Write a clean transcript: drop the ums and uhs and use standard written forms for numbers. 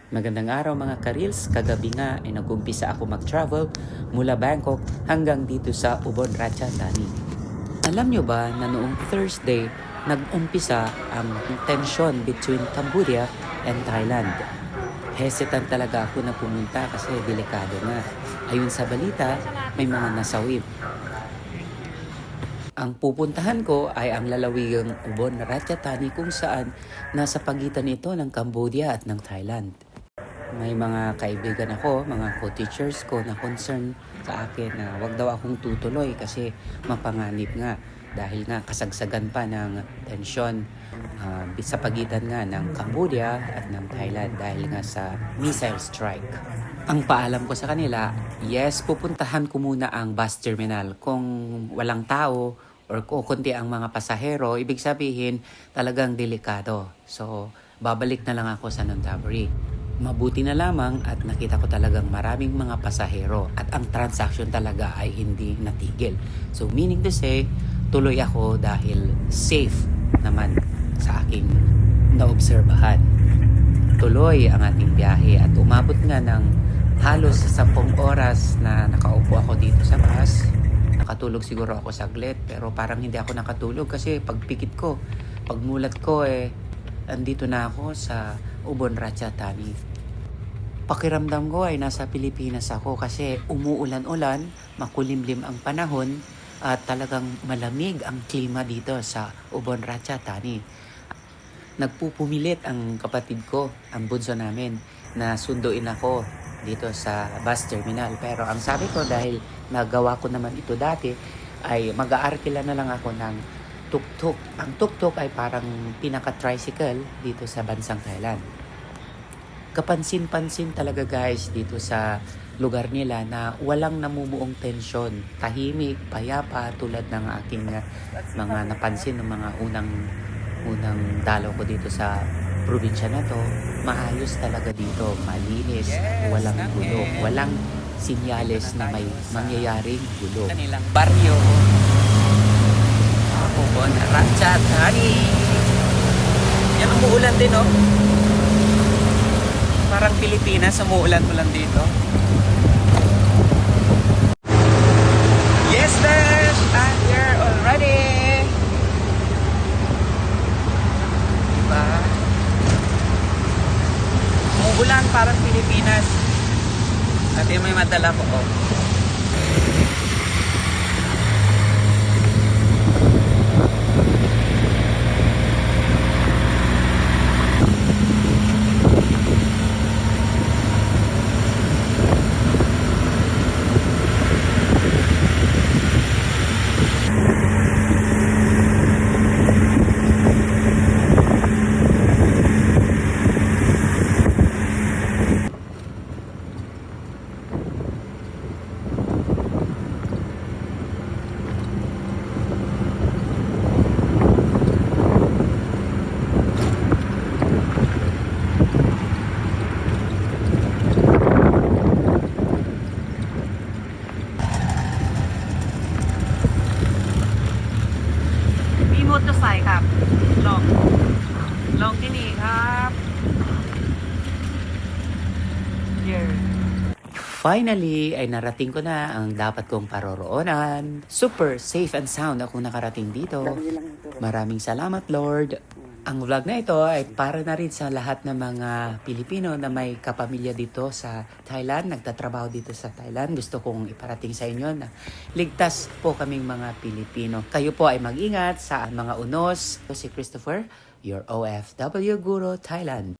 Magandang araw mga ka-reels. Kagabi nga ay nag-umpisa ako mag-travel mula Bangkok hanggang dito sa Ubon Ratchathani. Alam nyo ba na noong Thursday nag-umpisa ang tension between Cambodia and Thailand? Hesitant talaga ako na pumunta kasi delikado nga. Ayun sa balita, may mga nasawib. Ang pupuntahan ko ay ang lalawigang Ubon Ratchathani kung saan nasa pagitan ito ng Cambodia at ng Thailand. May mga kaibigan ako, mga co-teachers ko na concern sa akin na wag daw akong tutuloy kasi mapanganib nga dahil nga kasagsagan pa ng tensyon sa pagitan nga ng Cambodia at ng Thailand dahil nga sa missile strike. Ang paalam ko sa kanila, yes, pupuntahan ko muna ang bus terminal. Kung walang tao or kukunti ang mga pasahero, ibig sabihin talagang delikado. So, babalik na lang ako sa Nonthaburi. Mabuti na lamang at nakita ko talagang maraming mga pasahero at ang transaction talaga ay hindi natigil. So meaning to say, tuloy ako dahil safe naman sa aking naobserbahan. Tuloy ang ating biyahe at umabot nga ng halos 10 oras na nakaupo ako dito sa bus. Nakatulog siguro ako saglit pero parang hindi ako nakatulog kasi pagpikit ko, pagmulat ko andito na ako sa Ubon Ratchathani. Pakiramdam ko ay nasa Pilipinas ako kasi umuulan-ulan, makulimlim ang panahon at talagang malamig ang klima dito sa Ubon Ratchathani. Nagpupumilit ang kapatid ko, ang bunso namin, na sunduin ako dito sa bus terminal. Pero ang sabi ko dahil nagawa ko naman ito dati ay mag-aarkila na lang ako ng tuk-tuk. Ang tuk-tuk ay parang pinaka-tricycle dito sa bansang Thailand. Kapansin-pansin talaga guys dito sa lugar nila na walang namumuong tensyon. Tahimik, payapa tulad ng aking mga napansin ng mga unang dalaw ko dito sa probinsya na to. Maayos talaga dito, malinis, walang gulo, walang sinyales na may mangyayaring gulo. Kanilang baryo. Ubon Ratchathani. Yan, umuulan din, oh. Parang Pilipinas, umuulan-ulan dito. Yes, Besh! I'm here already! Diba? Umuulan, parang Pilipinas. At yung may madala ko, oh. Longที่นี่ครับ Here. Finally, ay narating ko na ang dapat kong paroroonan. Super safe and sound akong nakarating dito. Maraming salamat, Lord. Ang vlog na ito ay para na rin sa lahat ng mga Pilipino na may kapamilya dito sa Thailand, nagtatrabaho dito sa Thailand. Gusto kong iparating sa inyo na ligtas po kaming mga Pilipino. Kayo po ay mag-ingat sa mga unos. Si Christopher, your OFW Guru Thailand.